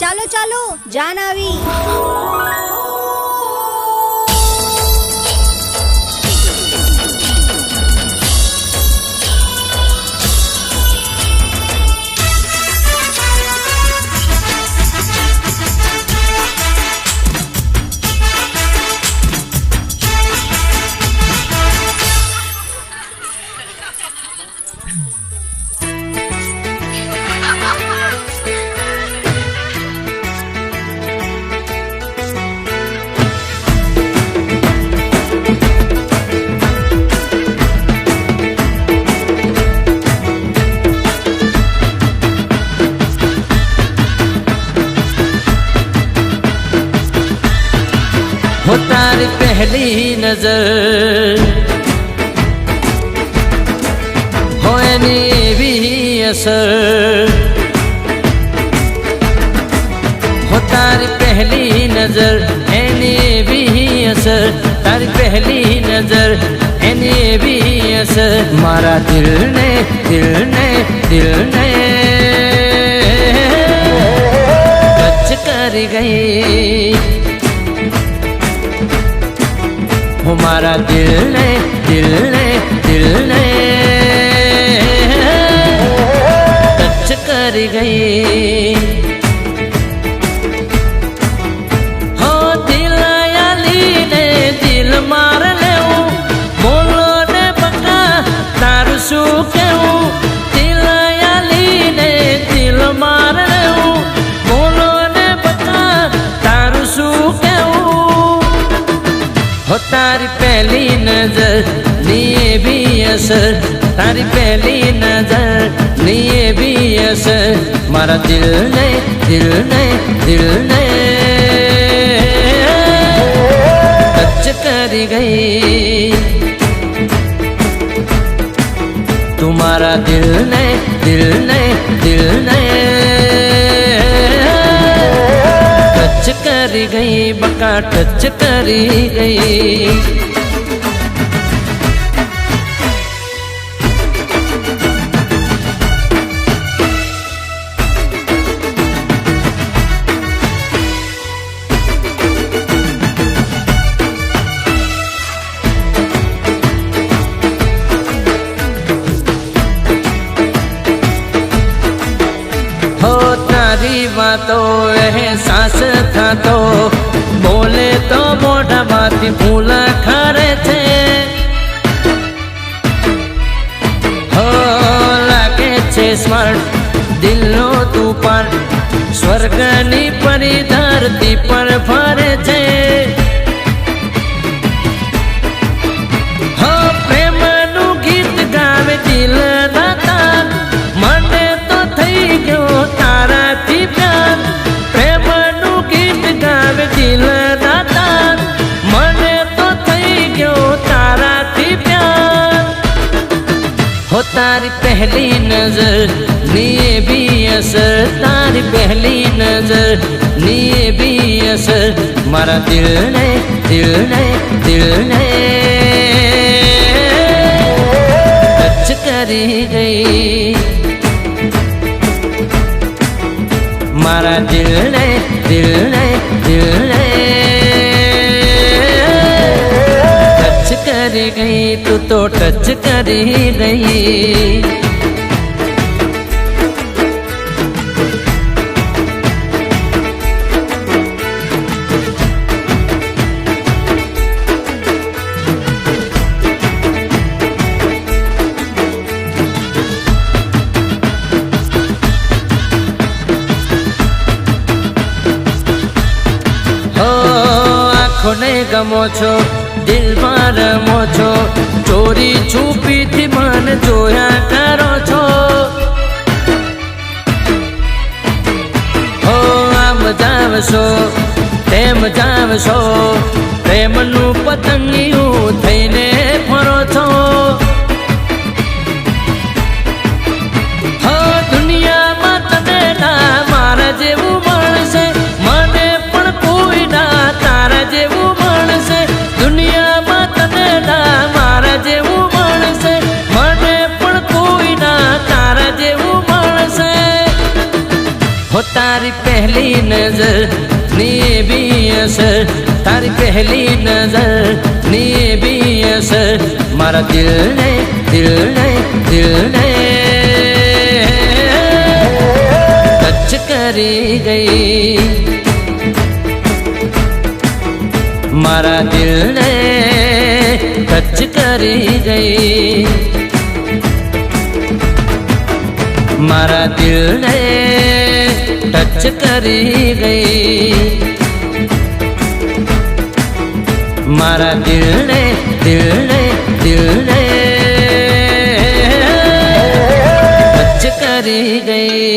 ચાલો ચાલો જાન આવી। हो तारी पहली नजर हो एनी भी असर हो तारी पहली नजर एनी भी असर तारी पहली नजर एनी भी असर मारा दिल ने टच कर गई हमारा दिल ने टच कर गई। हो दिल आली ने दिल मार ले बोलो ने पक्का तारू शू कहूँ दिल आली ने दिल मार ले बोलो ने पक्का तारू शू कहूँ हो तारी पहली नजर लिए भी असर तारी पहली नजर लिए भी असर मारा दिल ने टच कर गई तुम्हारा दिल ने टच कर गई बका टच कर गई। हो तारी बातों एहसास था तो बोले तो मोटा बात भूला खरे थे हो लागे छे स्मार्ट दिल नो तूफान स्वर्ग नी परी धरती पर फरे छे हो प्रेम नु गीत गावे दिल दाता मने तो थई गयो तारा थी प्यार प्रेम नु गीत गावे दिल दाता मने तो थई गयो तारा थी प्यार हो तारी पहली नजर लिए भी असर तारी पहली नजर लिए भी असर मारा दिल ने टच कर गई मारा दिल ने टच कर गई तू तो टच कर गई। ने गमो छो दिल में रमो छो चोरी छुपी थी मन जोया करो छो हो आम जावशो तेम जावशो प्रेम नु पतंगियों थईने फरो छो हो दुनिया में तने ना मारा जेवू मळशे मने पण कोई ना तारा जेवू मळशे दुनिया में तने ना मारा जेवू मळशे मने पण कोई ना तारा जेवू मळशे हो तारी पहली પહેલી નજર ની બી અસર મારા દિલને દિલને દિલને ટચ કરી ગઈ મારા દિલને ટચ કરી ગઈ મારા દિલને ટચ કરી ગઈ મારા દિલને દિલને દિલને ટચ કરી ગઈ